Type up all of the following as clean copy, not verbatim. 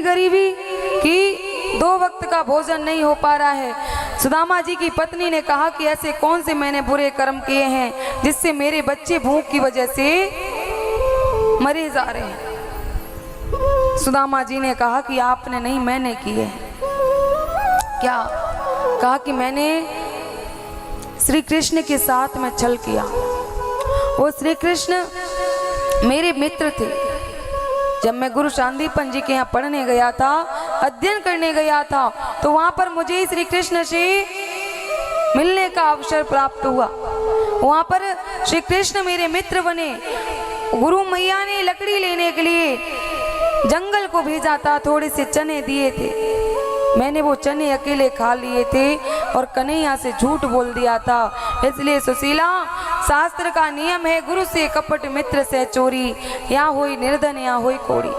गरीबी कि 2 वक्त का भोजन नहीं हो पा रहा है। सुदामा जी की पत्नी ने कहा कि ऐसे कौन से मैंने बुरे कर्म किए हैं जिससे मेरे बच्चे भूख की वजह से मरे जा रहे हैं। सुदामा जी ने कहा कि आपने नहीं, मैंने किए। क्या? कहा कि मैंने श्री कृष्ण के साथ में छल किया। वो श्री कृष्ण मेरे मित्र थे। जब मैं गुरु शांतिपन जी के यहाँ पढ़ने गया था, अध्ययन करने गया था, तो वहाँ पर मुझे श्री कृष्ण से मिलने का अवसर प्राप्त हुआ। वहाँ पर श्री कृष्ण मेरे मित्र बने। गुरु मैया ने लकड़ी लेने के लिए जंगल को भेजा था, थोड़े से चने दिए थे। मैंने वो चने अकेले खा लिए थे और कन्हैया से झूठ बोल दिया था। इसलिए सुशीला, शास्त्र का नियम है, गुरु से कपट मित्र से चोरी, या होई निर्धन या होई कोड़ी।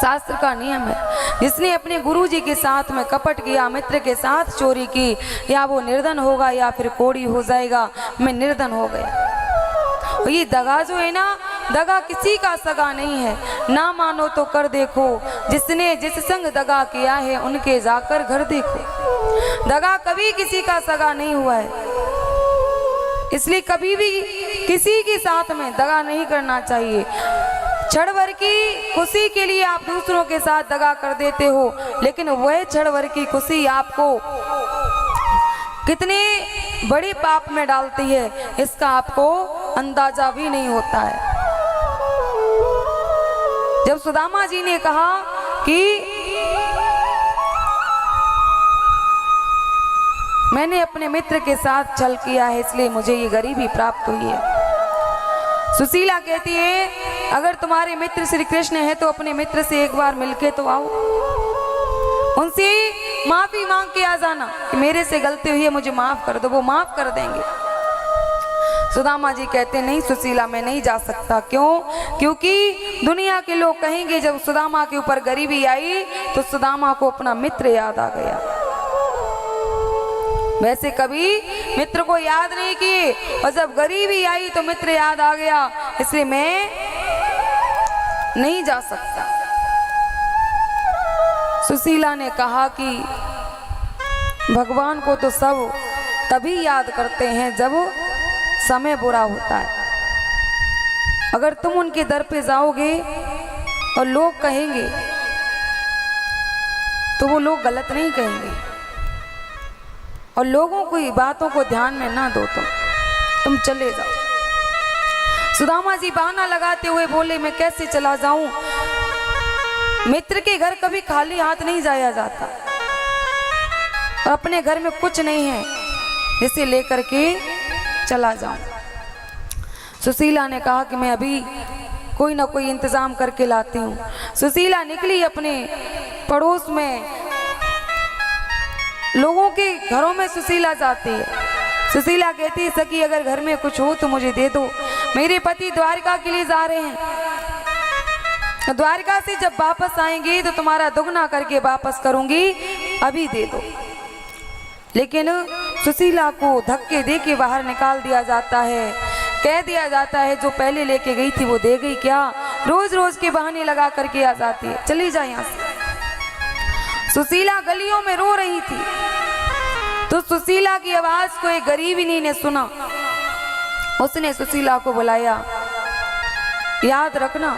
शास्त्र का नियम है, जिसने अपने गुरु जी के साथ में कपट किया, मित्र के साथ चोरी की, या वो निर्धन होगा या फिर कोड़ी हो जाएगा। मैं निर्धन हो गया। ये दगा जो है ना, दगा किसी का सगा नहीं है। ना मानो तो कर देखो, जिसने जिस संग दगा किया है उनके जाकर घर देखो। दगा कभी किसी का सगा नहीं हुआ है, इसलिए कभी भी किसी के साथ में दगा नहीं करना चाहिए। क्षण भर की खुशी के लिए आप दूसरों के साथ दगा कर देते हो, लेकिन वह क्षण भर की खुशी आपको कितने बड़े पाप में डालती है, इसका आपको अंदाजा भी नहीं होता है। जब सुदामा जी ने कहा कि मैंने अपने मित्र के साथ छल किया है, इसलिए मुझे ये गरीबी प्राप्त हुई है। सुशीला कहती है, अगर तुम्हारे मित्र श्री कृष्ण है तो अपने मित्र से एक बार मिलके तो आओ, उनसे माफी मांग के आ जाना कि मेरे से गलती हुई है, मुझे माफ कर दो। वो माफ कर देंगे। सुदामा जी कहते नहीं सुशीला, मैं नहीं जा सकता। क्यों? क्योंकि दुनिया के लोग कहेंगे जब सुदामा के ऊपर गरीबी आई तो सुदामा को अपना मित्र याद आ गया। वैसे कभी मित्र को याद नहीं किए, और जब गरीबी आई तो मित्र याद आ गया, इसलिए मैं नहीं जा सकता। सुशीला ने कहा कि भगवान को तो सब तभी याद करते हैं जब समय बुरा होता है। अगर तुम उनके दर पे जाओगे और लोग कहेंगे तो वो लोग गलत नहीं कहेंगे, और लोगों की बातों को ध्यान में ना दो, तुम चले जाओ। सुदामा जी बहाना लगाते हुए बोले, मैं कैसे चला जाऊं? मित्र के घर कभी खाली हाथ नहीं जाया जाता, और अपने घर में कुछ नहीं है जिसे लेकर के चला जाऊं। सुशीला ने कहा कि मैं अभी कोई ना कोई इंतजाम करके लाती हूँ। सुशीला निकली अपने पड़ोस में, लोगों के घरों में सुशीला जाती है। सुशीला कहती है, सखी अगर घर में कुछ हो तो मुझे दे दो, मेरे पति द्वारका के लिए जा रहे हैं। द्वारका से जब वापस आएंगे तो तुम्हारा दुगना करके वापस करूंगी, अभी दे दो। लेकिन सुशीला को धक्के दे के बाहर निकाल दिया जाता है। कह दिया जाता है जो पहले लेके गई थी वो दे गई क्या? रोज रोज के बहाने लगा करके आ जाती है, चली जा यहाँ से। सुशीला गलियों में रो रही थी, तो सुशीला की आवाज को एक गरीबिनी ने सुना। उसने सुशीला को बुलाया, याद रखना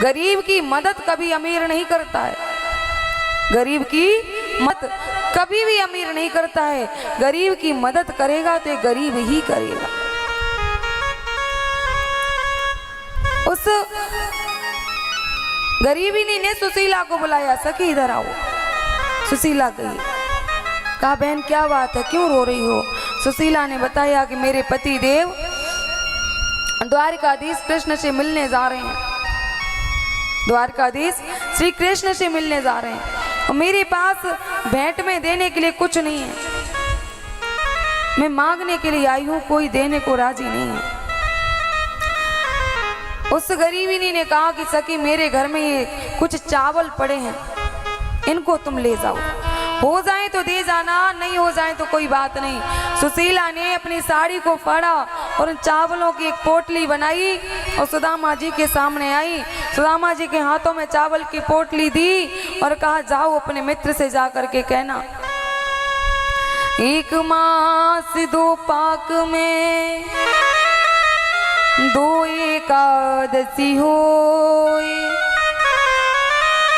गरीब की मदद कभी अमीर नहीं करता है, गरीब की मदद कभी भी अमीर नहीं करता है। गरीब की मदद करेगा तो गरीब ही करेगा। उस गरीबिनी ने सुशीला को बुलाया, सखी इधर आओ। सुशीला गई। कहा बहन क्या बात है, क्यों रो रही हो? सुशीला ने बताया कि मेरे पति देव द्वारकाधीश कृष्ण से मिलने जा रहे हैं, द्वारकाधीश श्री कृष्ण से मिलने जा रहे हैं, और मेरे पास भेंट में देने के लिए कुछ नहीं है। मैं मांगने के लिए आई हूं, कोई देने को राजी नहीं है। उस गरीबिनी ने कहा कि सखी मेरे घर में ये कुछ चावल पड़े हैं, इनको तुम ले जाओ, हो जाए तो दे जाना, नहीं हो जाए तो कोई बात नहीं। सुशीला ने अपनी साड़ी को फाड़ा और उन चावलों की एक पोटली बनाई और सुदामा जी के सामने आई। सुदामा जी के हाथों में चावल की पोटली दी और कहा जाओ अपने मित्र से जा करके कहना, एक मास दो पाक में दो एकादशी होए,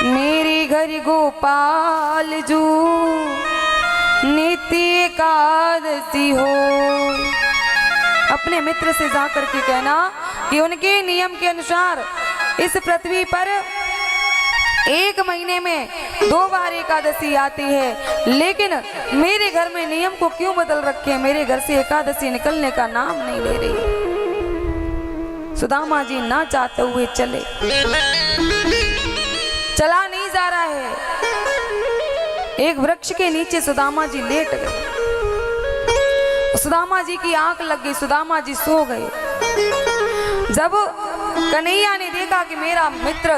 मेरे घर गोपाल जू नित्य एकादशी हो। अपने मित्र से जा करके कहना कि उनके नियम के अनुसार इस पृथ्वी पर एक महीने में 2 बार एकादशी आती है, लेकिन मेरे घर में नियम को क्यों बदल रखे हैं, मेरे घर से एकादशी निकलने का नाम नहीं ले रही। सुदामा जी ना चाहते हुए चले, चला नहीं जा रहा है। एक वृक्ष के नीचे सुदामा जी लेट गए, सुदामा जी की आंख लग गई, सुदामा जी सो गए। जब कन्हैया ने देखा कि मेरा मित्र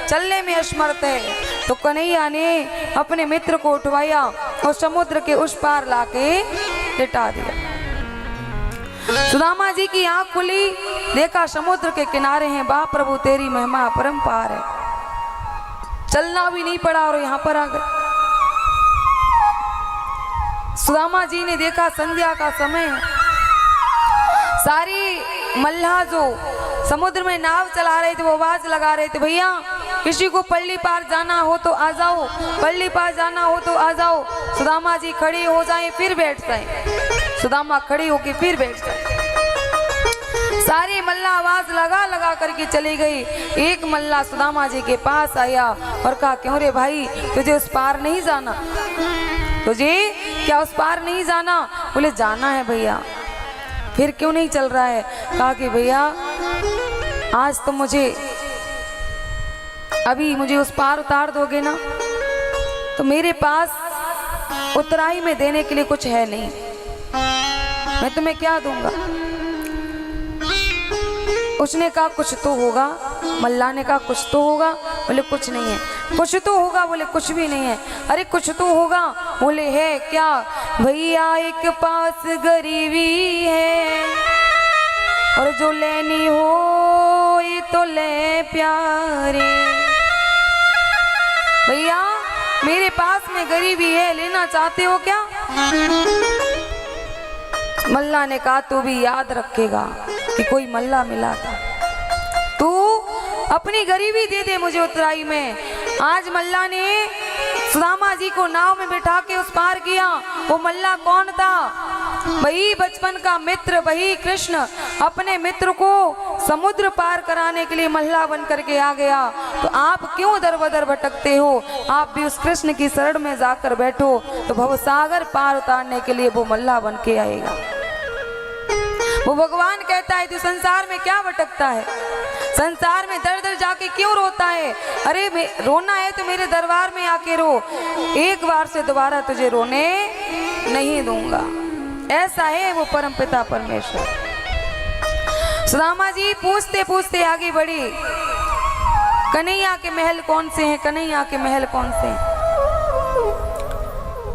चलने में असमर्थ है, तो कन्हैया ने अपने मित्र को उठवाया और समुद्र के उस पार लाके लिटा दिया। सुदामा जी की आंख खुली, देखा समुद्र के किनारे हैं। बाप प्रभु तेरी महिमा अपरंपार है, चलना भी नहीं पड़ा और यहाँ पर आ गए। सुदामा जी ने देखा संध्या का समय है, सारी मल्लाह जो समुद्र में नाव चला रहे थे वो आवाज लगा रहे थे, भैया किसी को पल्ली पार जाना हो तो आ जाओ, पल्ली पार जाना हो तो आ जाओ। सुदामा जी खड़े हो जाएं फिर बैठ जाएं, सुदामा खड़े होके फिर बैठ जाएं। सारी मल्ला आवाज लगा लगा करके चली गई। एक मल्ला सुदामा जी के पास आया और कहा, क्यों रे भाई तुझे उस पार नहीं जाना, तुझे क्या उस पार नहीं जाना? बोले जाना है भैया। फिर क्यों नहीं चल रहा है? कहा कि भैया आज तो मुझे उस पार उतार दोगे ना, तो मेरे पास उतराई में देने के लिए कुछ है नहीं, मैं तुम्हें क्या दूंगा? उसने कहा कुछ तो होगा, मल्ला ने कहा कुछ तो होगा। बोले कुछ नहीं है। कुछ तो होगा? बोले कुछ भी नहीं है। अरे कुछ तो होगा। बोले है क्या? भैया एक पास गरीबी है और जो लेनी हो ये तो ले प्यारे। भैया मेरे पास में गरीबी है, लेना चाहते हो क्या? मल्ला ने कहा तू भी याद रखेगा कि कोई मल्ला मिला था, तू अपनी गरीबी दे दे मुझे उतराई में। आज मल्ला ने सुदामा जी को नाव में बिठा के उस पार किया। वो मल्ला कौन था? वही बचपन का मित्र, वही कृष्ण अपने मित्र को समुद्र पार कराने के लिए मल्ला बन करके आ गया। तो आप क्यों दर बदर भटकते हो? आप भी उस कृष्ण की शरण में जाकर बैठो तो भवसागर पार उतारने के लिए वो मल्ला बन के आएगा। वो भगवान कहता है तू संसार में क्या भटकता है, संसार में दर दर जाके क्यों रोता है? अरे रोना है तो मेरे दरबार में आके रो, एक बार से दोबारा तुझे रोने नहीं दूंगा। ऐसा है वो परमपिता परमेश्वर। सुदामा जी पूछते पूछते आगे बढ़ी, कन्हैया के महल कौन से हैं? कन्हैया के महल कौन से हैं?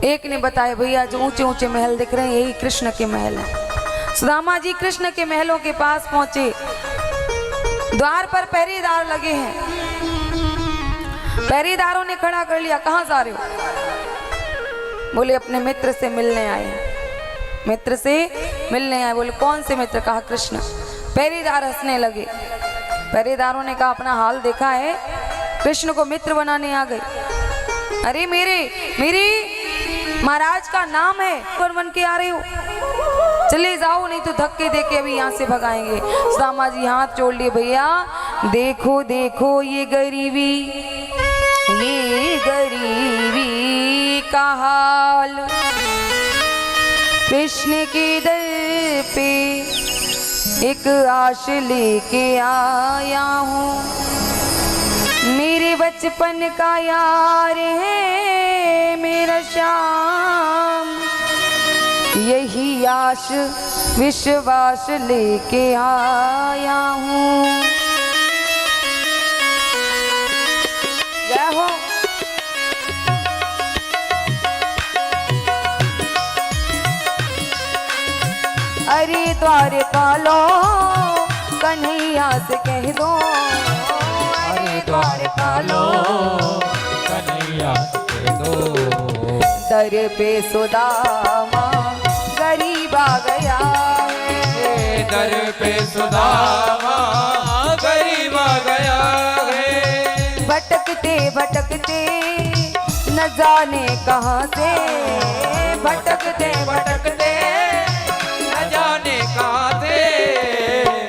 एक ने बताया भैया जो ऊंचे ऊंचे महल दिख रहे हैं यही कृष्ण के महल हैं। सुदामा जी कृष्ण के महलों के पास पहुंचे। द्वार पर पहरेदार लगे हैं। पहरेदारों ने खड़ा कर लिया, कहां जा रहे हो? बोले अपने मित्र से मिलने आए। मित्र से मिलने आए। बोले कौन से मित्र? कहा कृष्ण। पहरेदार हंसने लगे। पहरेदारों ने कहा अपना हाल देखा है, कृष्ण को मित्र बनाने आ गए। अरे मेरे महाराज का नाम है, पर बन के आ रहे हो, चले जाओ नहीं तो धक्के देके अभी यहाँ से भगाएंगे। सुदामा जी हाथ जोड़ लिए, भैया देखो देखो ये गरीबी का हाल, कृष्ण के दर पे एक आश लेके आया हूँ, मेरे बचपन का यार है मेरा श्याम, यही आश विश्वास लेके आया हूँ। जय हो। अरे द्वारका लो कन्हैया से कह दो, अरे द्वारका लो कन्हैया से कह दो। दर पे सुदामा गरीब आ गया है, दर पे सुदामा गरीब आ गया है। भटकते भटकते न जाने कहाँ से, भटकते भटकते न जाने कहाँ से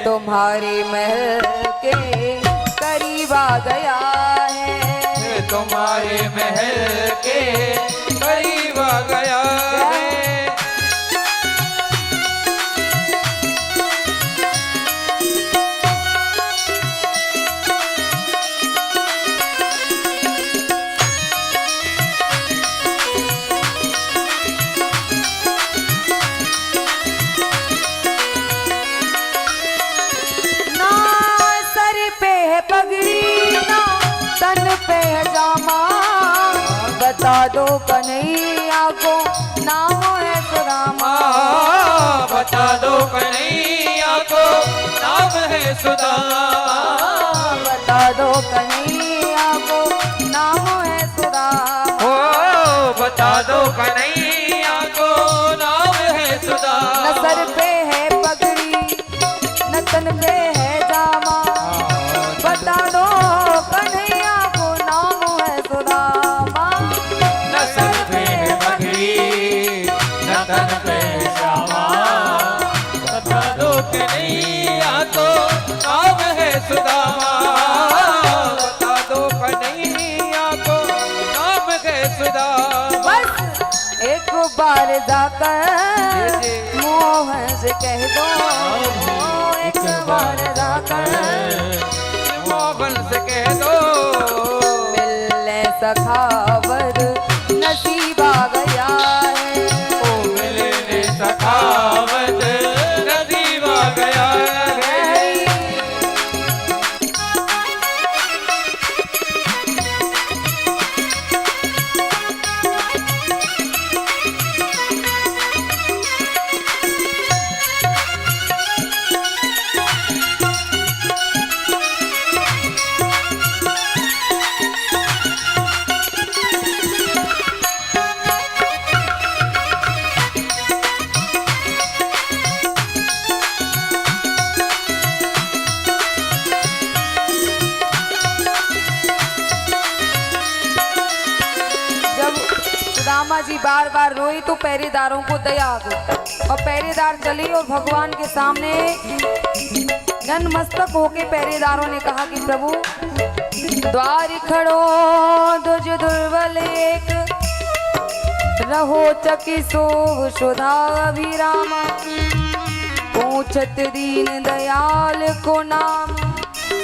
तुम्हारे महल के करीब आ गया है, तुम्हारे महल के करीब आ गया है। ना सर पे है पगड़ी ना तन पे है जामा, बता दो कन्हैया को नाम है सुदामा, बता दो कन्हैया को नाम है सुदामा, बता दो कन्हैया को नाम है सुदामा। ओ बता दो कन्हैया को नाम है सुदामा। न सर पे है पगड़ी न तन पे है जामा, बता दो कन्हैया को नाम है सुदामा। न सर पे है पगड़ी न तन पे श्यामा, बता दो कन्हैया को नाम है सुदामा, बता दो कन्हैया को नाम है सुदामा। बस एक बार जाकर मोहन से कह दो, एक बार जाकर मोहन से कह दो, मिलने सखावर नसीब आ गया है, ओ मिलने सखावत नसीब आ गया है। जब सुदामा जी बार बार रोई तो पहरेदारों को दया आ गई और पहरेदार चले और भगवान के सामने नतमस्तक होके पहरेदारों ने कहा कि प्रभु द्वार खड़ो दुज दुर्बल एक, रहो चकी सोव सुधा अभिरामा, पूछत दीन दयाल को नाम,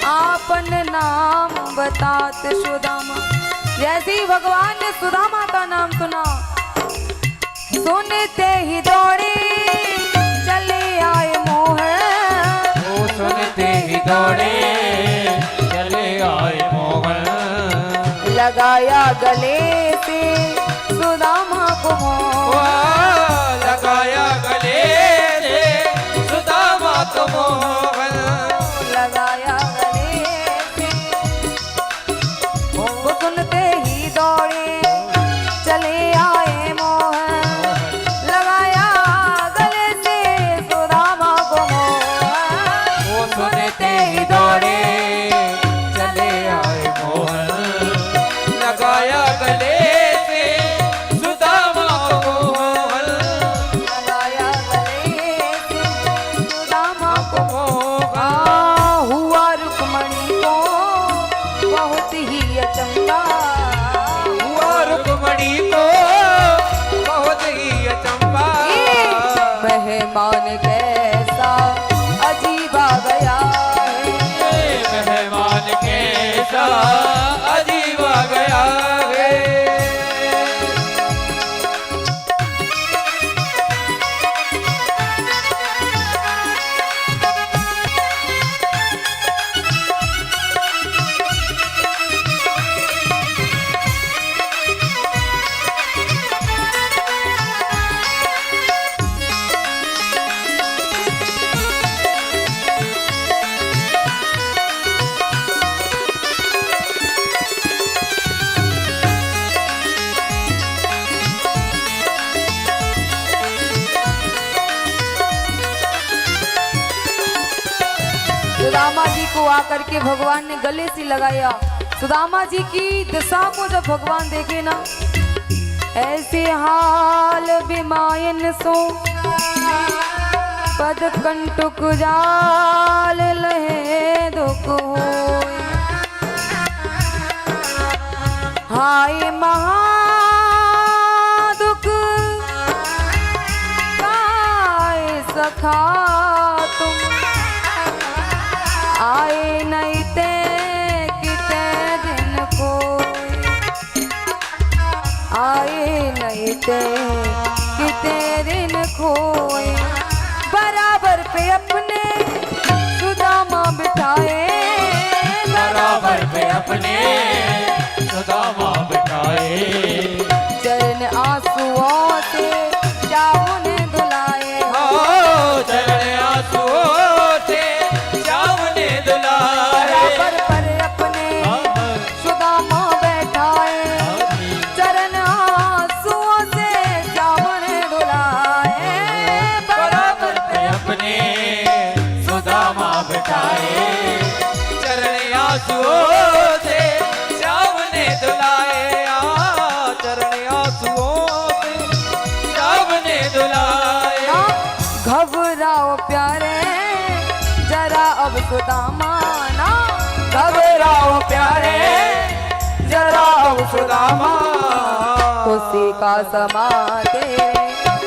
आपन नाम बतात सुदामा। जैसे ही भगवान ने सुदामा का नाम सुना, सुनते ही दौड़े चले आए मोहन, वो सुनते ही दौड़े चले आए मोहन, लगाया गले से सुदामा को मोह, वाह, लगाया गले से सुदामा को मोहन, लगाया गले से, वो सुनते ही दौड़े चले आए मोहन, लगाया गले से सुदामा को मोहन, वो सुनते ही दौड़े चले आए मोहन, लगाया गले से सुदामा को मोहन, लगाया गले से सुदामा को मोहन। हुआ रुक्मणी को बहुत ही अचंभा, हुआ रुक्मणी को बहुत ही अचंभा, मेहमान कैसा अजीब आ गया है, मेहमान कैसा अजीब आ गया है। को आकर के भगवान ने गले से लगाया। सुदामा जी की दशा को जब भगवान देखे ना, ऐसे हाल बिमायन सो पद कंटुक जाल लहे दुख होय। हाय महा दुख काय सखा तुम, आए नहीं ते किते दिन कोई, आए नहीं ते किते दिन खोए। बराबर पे अपने सुदामा बिठाए, बराबर पे अपने सुदामा बिठाए। चरण आंसुओं से जाऊन धुलाए, हो चरण आंसुओं से जाऊन धुलाए। बराबर पर अपने सुदामा बैठाए, चरण आंसुओं से जाऊन धुलाए। बराबर पे अपने सुदामा बिठाए। चरण आंसुओं से जाऊन धुलाए। चरण आंसुओं से जाऊन धुलाए। घबराओ प्यारे जरा अब सुदामा ना, घबराओ प्यारे जरा अब सुदामा। खुशी का समा तेरे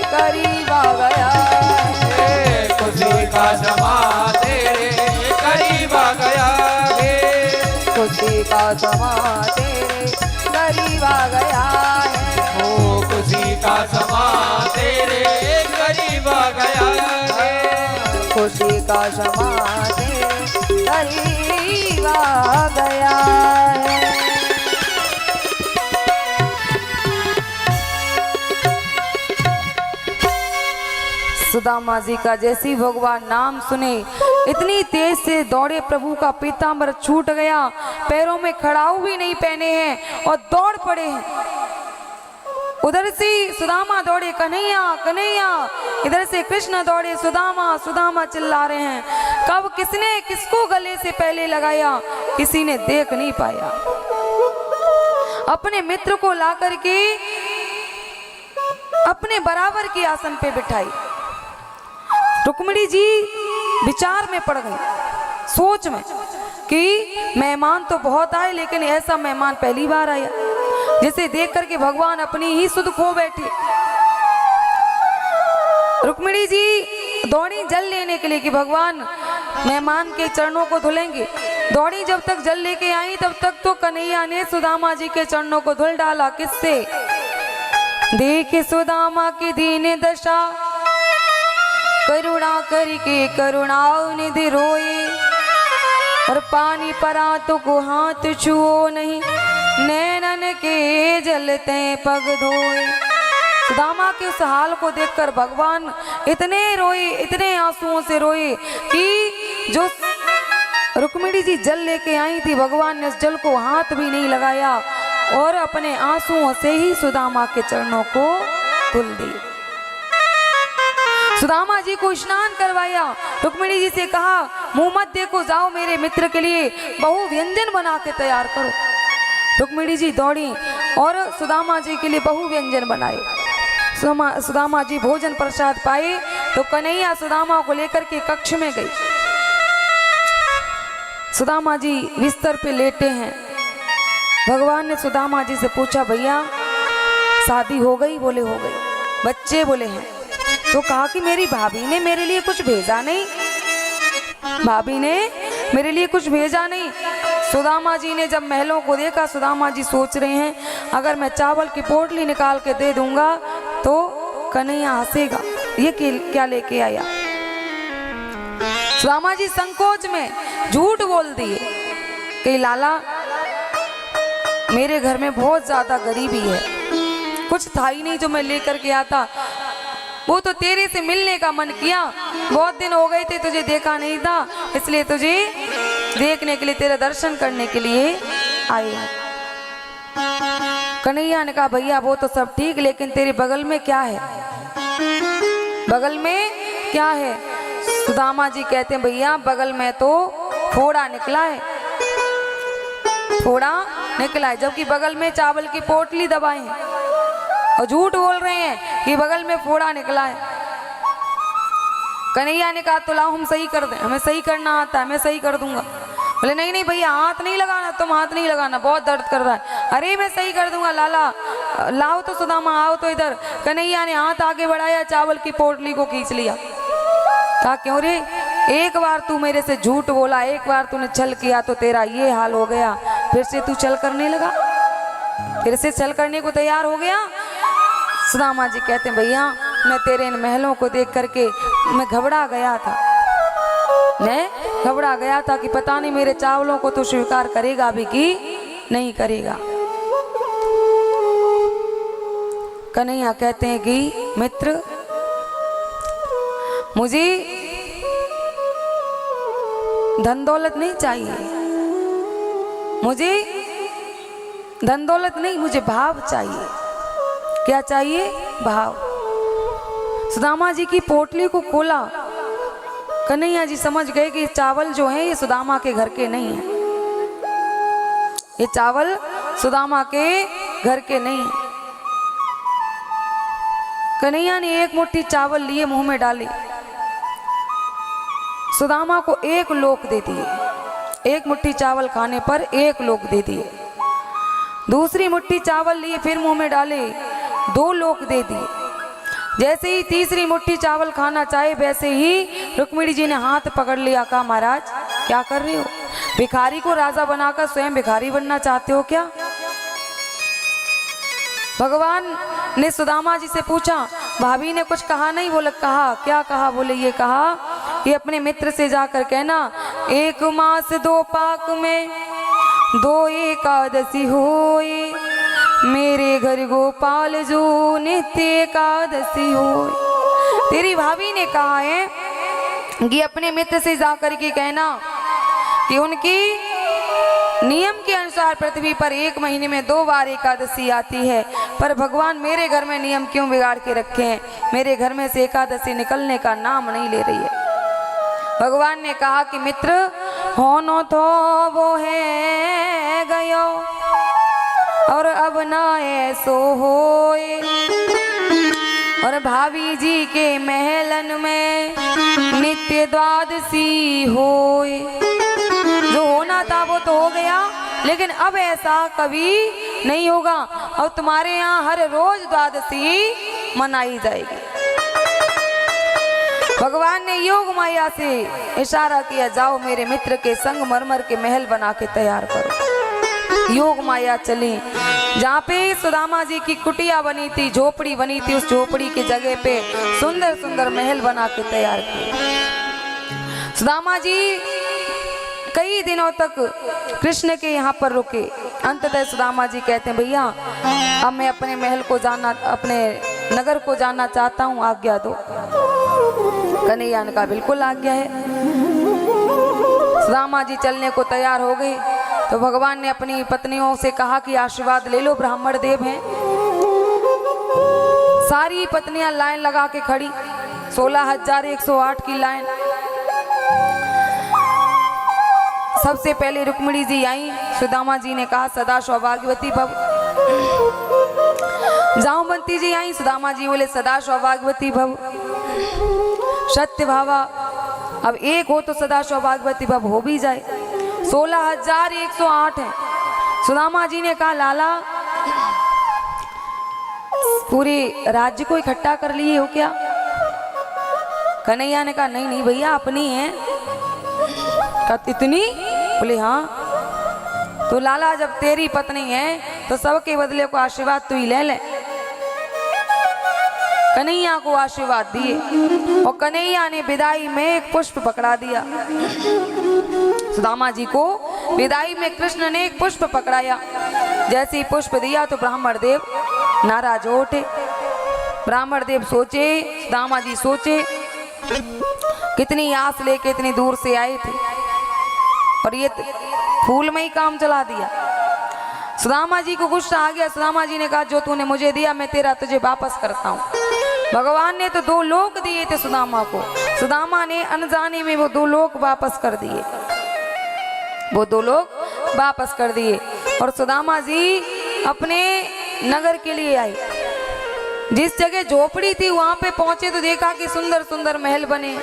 करीब आ गया है, खुशी का समा तेरे करीब आ गया है। खुशी का समा तेरे करीब आ गया है। ओ खुशी का समा तेरे करीब आ गया है। खुशी का समा तेरे करीब आ गया है। सुदामा जी का जैसे ही भगवान नाम सुने, इतनी तेज से दौड़े, प्रभु का पीतांबर छूट गया, पैरों में खड़ाऊ भी नहीं पहने हैं और दौड़ पड़े हैं। उधर से सुदामा दौड़े, कन्हैया कन्हैया, इधर से कृष्ण दौड़े, सुदामा सुदामा चिल्ला रहे हैं। कब किसने किसको गले से पहले लगाया किसी ने देख नहीं पाया। अपने मित्र को ला करके अपने बराबर के आसन पे बिठाई। रुक्मिणी जी विचार में पड़ गई, सोच में कि मेहमान तो बहुत आए लेकिन ऐसा मेहमान पहली बार आया, जिसे देख करके भगवान अपनी ही सुध खो बैठे। रुक्मिणी जी दौड़ी जल लेने के लिए कि भगवान मेहमान के चरणों को धुलेंगे। दौड़ी जब तक जल लेके आई तब तक तो कन्हैया ने सुदामा जी के चरणों को धुल डाला। किससे? देखे सुदामा की दीन दशा, करुणा करके करुणाओ निधि रोए, और पानी परा तो को हाथ छुओ नहीं, नैनन के जलते पग धोए। सुदामा के उस हाल को देखकर भगवान इतने रोए, इतने आंसुओं से रोए कि जो रुक्मिणी जी जल लेके आई थी, भगवान ने उस जल को हाथ भी नहीं लगाया और अपने आंसुओं से ही सुदामा के चरणों को धुल दी। सुदामा जी को स्नान करवाया। रुक्मिणी जी से कहा मुंह मत देखो, जाओ मेरे मित्र के लिए बहु व्यंजन बना के तैयार करो। रुक्मिणी जी दौड़ी और सुदामा जी के लिए बहु व्यंजन बनाए। सुदामा जी भोजन प्रसाद पाए तो कन्हैया सुदामा को लेकर के कक्ष में गई। सुदामा जी बिस्तर पे लेटे हैं। भगवान ने सुदामा जी से पूछा, भैया शादी हो गई? बोले हो गई। बच्चे? बोले हैं। तो कहा कि मेरी भाभी ने मेरे लिए कुछ भेजा नहीं, भाभी ने मेरे लिए कुछ भेजा नहीं। सुदामा जी ने जब महलों को देखा, सुदामा जी सोच रहे हैं अगर मैं चावल की पोटली निकाल के दे दूंगा तो कन्हैया हंसेगा, ये क्या लेके आया। सुदामा जी संकोच में झूठ बोल दिए कि लाला मेरे घर में बहुत ज्यादा गरीबी है, कुछ था ही नहीं जो मैं लेकर के आता, वो तो तेरे से मिलने का मन किया, बहुत दिन हो गए थे तुझे देखा नहीं था, इसलिए तुझे देखने के लिए, तेरा दर्शन करने के लिए आए हैं। कन्हैया ने कहा भैया वो तो सब ठीक, लेकिन तेरे बगल में क्या है, बगल में क्या है? सुदामा जी कहते हैं भैया बगल में तो फोड़ा निकला है, फोड़ा निकला है, जबकि बगल में चावल की पोटली दबाई है और झूठ बोल रहे हैं कि बगल में फोड़ा निकला है। कन्हैया ने कहा तो लाओ हम सही कर दें, हमें सही करना आता है, मैं सही कर दूंगा। बोले नहीं नहीं भैया हाथ नहीं लगाना, तुम हाथ नहीं लगाना, बहुत दर्द कर रहा है। अरे मैं सही कर दूंगा लाला, लाओ तो सुदामा, आओ तो इधर। कन्हैया ने हाथ आगे बढ़ाया, चावल की पोटली को खींच लिया। कहा क्यों रे, एक बार तू मेरे से झूठ बोला, एक बार तूने छल किया तो तेरा ये हाल हो गया, फिर से तू छल करने लगा, फिर से छल करने को तैयार हो गया। सुदामा जी कहते हैं भैया मैं तेरे इन महलों को देख करके मैं घबरा गया था, मैं घबरा गया था कि पता नहीं मेरे चावलों को तो स्वीकार करेगा भी कि नहीं करेगा। कन्हैया कहते हैं कि मित्र मुझे धन दौलत नहीं चाहिए, मुझे धन दौलत नहीं, मुझे भाव चाहिए। क्या चाहिए? भाव। सुदामा जी की पोटली को खोला, कन्हैया जी समझ गए कि चावल जो है ये सुदामा के घर के नहीं है, ये चावल सुदामा के घर के नहीं है। कन्हैया ने एक मुट्ठी चावल लिए, मुंह में डाले, सुदामा को एक लोक दे दिए, एक मुट्ठी चावल खाने पर एक लोक दे दिए। दूसरी मुट्ठी चावल लिए, फिर मुंह में डाले, 2 लोक दे दिए। जैसे ही तीसरी मुट्ठी चावल खाना चाहे वैसे ही रुक्मिणी जी ने हाथ पकड़ लिया। कहा महाराज क्या कर रहे हो, भिखारी को राजा बनाकर स्वयं भिखारी बनना चाहते हो क्या? भगवान ने सुदामा जी से पूछा भाभी ने कुछ कहा नहीं? बोले कहा। क्या कहा? बोले ये कहा कि अपने मित्र से जाकर कहना 1 मास 2 पाक में 2 एकादशी होए, मेरे घर गोपाल जो नित्य एकादशी होए। तेरी भाभी ने कहा है कि अपने मित्र से जाकर के कहना कि उनकी नियम के अनुसार पृथ्वी पर 1 महीने में 2 बार एकादशी आती है, पर भगवान मेरे घर में नियम क्यों बिगाड़ के रखे हैं? मेरे घर में से एकादशी निकलने का नाम नहीं ले रही है। भगवान ने कहा कि मित्र होनो तो वो है गयो और अब ना ऐसो होए, और भाभी जी के महलन में नित्य द्वादशी होए। जो होना था वो तो हो गया, लेकिन अब ऐसा कभी नहीं होगा, और तुम्हारे यहाँ हर रोज द्वादशी मनाई जाएगी। भगवान ने योग माया से इशारा किया, जाओ मेरे मित्र के संग मरमर के महल बना के तैयार करो। योग माया चली, जहाँ पे सुदामा जी की कुटिया बनी थी, झोपड़ी बनी थी, उस झोपड़ी की जगह पे सुंदर सुंदर महल बना के तैयार किए। सुदामा जी कई दिनों तक कृष्ण के यहाँ पर रुके। अंततः सुदामा जी कहते हैं भैया अब मैं अपने महल को जाना, अपने नगर को जाना चाहता हूँ, आज्ञा दो। कन्हैया ने कहा बिल्कुल आज्ञा है। सुदामा जी चलने को तैयार हो गए तो भगवान ने अपनी पत्नियों से कहा कि आशीर्वाद ले लो, ब्राह्मण देव हैं। सारी पत्नियां लाइन लगा के खड़ी, 16,108 की लाइन। सबसे पहले रुक्मिणी जी आई। सुदामा जी ने कहा सदा सौभाग्यवती भव। जामवंती जी आई, सुदामा जी बोले सदा सौभाग्यवती भव। सत्य भावा अब एक हो तो सदा सौभाग्यवती भव हो भी जाए। 16,108 है। सुदामा जी ने कहा लाला पूरे राज्य को इकट्ठा कर लिए हो क्या? कन्हैया ने कहा नहीं नहीं भैया अपनी है। कहा इतनी? बोले हाँ। तो लाला जब तेरी पत्नी है तो सबके बदले को आशीर्वाद तू ही ले ले। कन्हैया को आशीर्वाद दिए और कन्हैया ने विदाई में एक पुष्प पकड़ा दिया। सुदामा जी को विदाई में कृष्ण ने एक पुष्प पकड़ाया। जैसे ही पुष्प दिया तो ब्राह्मण देव नाराज हो उठे। ब्राह्मण देव सोचे, सुदामा जी सोचे कितनी आस लेके इतनी दूर से आए थे और ये फूल में ही काम चला दिया। सुदामा जी को गुस्सा आ गया। सुदामा जी ने कहा जो तूने मुझे दिया मैं तेरा तुझे वापस करता हूँ। भगवान ने तो 2 लोक दिए थे सुदामा को, सुदामा ने अनजाने में वो 2 लोक वापस कर दिए। वो दो लोग वापस कर दिए और सुदामा जी अपने नगर के लिए आई। जिस जगह झोपड़ी थी वहां पे पहुंचे तो देखा कि सुंदर सुंदर महल बने।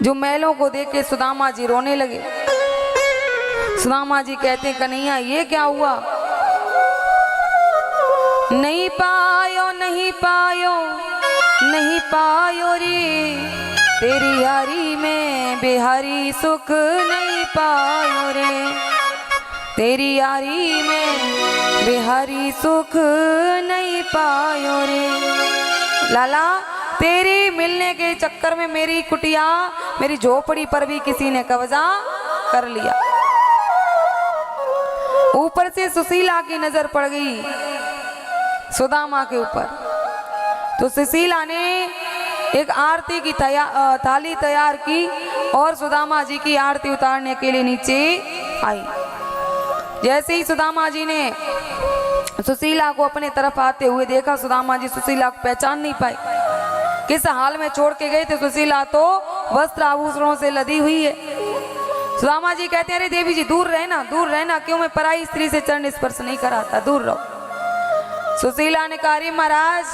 जो महलों को देख के सुदामा जी रोने लगे। सुदामा जी कहते कन्हैया ये क्या हुआ? नहीं पायो नहीं पायो नहीं पायो रे, तेरी यारी में बिहारी सुख नहीं पायो रे, तेरी यारी में बिहारी सुख नहीं पायो रे। लाला तेरे मिलने के चक्कर में मेरी कुटिया मेरी झोपड़ी पर भी किसी ने कब्जा कर लिया। ऊपर से सुशीला की नजर पड़ गई सुदामा के ऊपर। तो सुशीला ने एक आरती की थाली तैयार की और सुदामा जी की आरती उतारने के लिए नीचे आई। जैसे ही सुदामा जी ने सुशीला को अपने तरफ आते हुए देखा, सुदामा जी सुशीला को पहचान नहीं पाए। किस हाल में छोड़ के गए थे? सुशीला तो वस्त्र आभूषणों से लदी हुई है। सुदामा जी कहते हैं अरे देवी जी दूर रहना, दूर रहना, क्यों मैं पराई स्त्री से चरण स्पर्श नहीं कराता, दूर रहो। सुशीला ने कहा अरे महाराज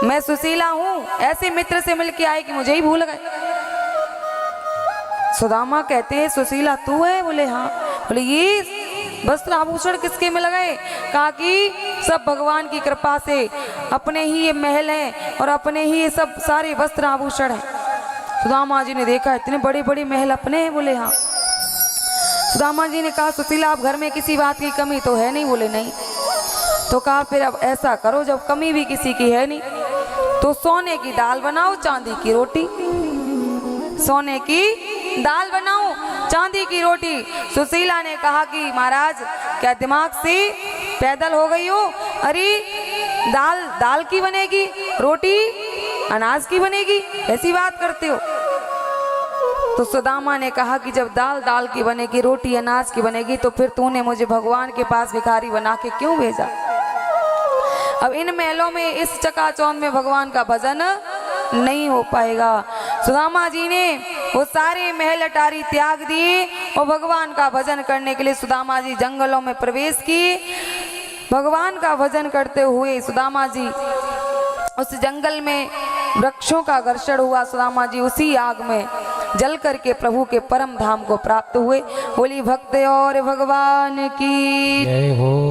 मैं सुशीला हूं, ऐसे मित्र से मिलके आए कि मुझे ही भूल गए। सुदामा कहते हैं सुशीला तू है? बोले हाँ। बोले ये वस्त्र आभूषण किसके मिल गए? कहा कि सब भगवान की कृपा से अपने ही ये महल हैं और अपने ही ये सब सारे वस्त्र आभूषण हैं। सुदामा जी ने देखा इतने बड़े बड़े महल अपने हैं? बोले हाँ। सुदामा जी ने कहा सुशीला आप घर में किसी बात की कमी तो है नहीं? बोले नहीं। तो कहा फिर अब ऐसा करो, जब कमी भी किसी की है नहीं तो सोने की दाल बनाओ चांदी की रोटी, सोने की दाल बनाओ चांदी की रोटी। सुशीला ने कहा कि महाराज क्या दिमाग से पैदल हो गई हो? अरे दाल दाल की बनेगी, रोटी अनाज की बनेगी, ऐसी बात करते हो? तो सुदामा ने कहा कि जब दाल दाल की बनेगी, रोटी अनाज की बनेगी, तो फिर तूने मुझे भगवान के पास भिखारी बना के क्यों भेजा? अब इन महलों में इस चकाचौंध में भगवान का भजन नहीं हो पाएगा। सुदामा जी ने वो सारे महल अटारी त्याग दिए और भगवान का भजन करने के लिए सुदामा जी जंगलों में प्रवेश किए। भगवान का भजन करते हुए सुदामा जी उस जंगल में वृक्षों का घर्षण हुआ। सुदामा जी उसी आग में जल करके प्रभु के परम धाम को प्राप्त हुए। बोली भक्त और भगवान की जय हो।